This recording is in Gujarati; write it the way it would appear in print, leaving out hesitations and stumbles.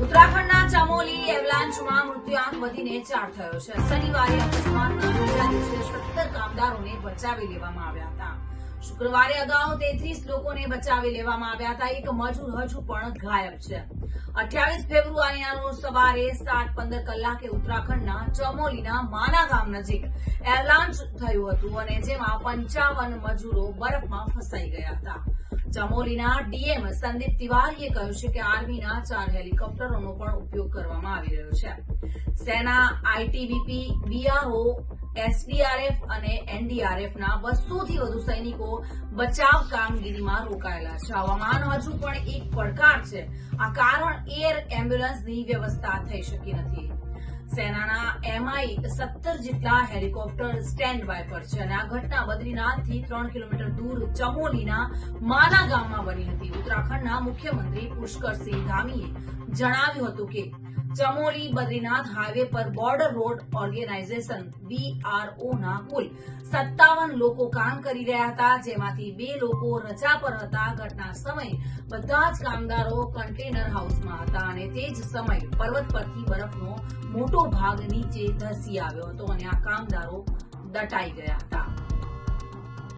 ઉત્તરાખંડના ચમોલી એવલાન્ચમાં મૃત્યુઆંક વધીને 4 થયો છે. શનિવારે અકસ્માતના બીજા દિવસે 17 કામદારોને બચાવી લેવામાં આવ્યા હતા. શુક્રવારે અગાઉ 33 લોકોને બચાવી લેવામાં આવ્યા હતા. એક મજૂર હજુ પણ ગાયબ છે. 28 ફેબ્રુઆરીના રોજ સવારે 7:15 કલાકે ઉત્તરાખંડના ચમોલીના માના ગામ નજીક એવલાન્ચ થયું હતું અને જેમાં 55 મજૂરો બરફમાં ફસાઈ ગયા હતા. ચમોલીના ડીએમ સંદીપ તિવારીએ કહ્યું છે કે આર્મીના 4 હેલિકોપ્ટરોનો પણ ઉપયોગ કરવામાં આવી રહ્યો છે. સેના, આઈટીબીપી, બીઆરઓ, એસડીઆરએફ અને એનડીઆરએફના 200થી વધુ સૈનિકો બચાવ કામગીરીમાં રોકાયેલા છે. હવામાન હજુ પણ એક પડકાર છે. આ કારણ એર એમ્બ્યુલન્સની વ્યવસ્થા થઈ શકી નથી. સેનાના એમઆઈ 17 જેટલા હેલિકોપ્ટર સ્ટેન્ડ બાય પર છે અને આ ઘટના બદ્રીનાથથી 3 કિલોમીટર દૂર ચમોલીના માના ગામમાં બની હતી. ઉત્તરાખંડના મુખ્યમંત્રી પુષ્કરસિંહ ધામીએ જણાવ્યું હતું કે ચમોલી બદ્રીનાથ હાઈવે પર બોર્ડર રોડ ઓર્ગેનાઇઝેશન બીઆરઓના કુલ 57 લોકો કામ કરી રહ્યા હતા, જેમાંથી 2 લોકો રજા પર હતા. ઘટના સમયે બધા જ કામદારો કન્ટેનર હાઉસમાં હતા અને તે જ સમયે પર્વત પરથી બરફનો મોટો ભાગ નીચે ધસી આવ્યો હતો અને આ કામદારો દટાઈ ગયા હતા.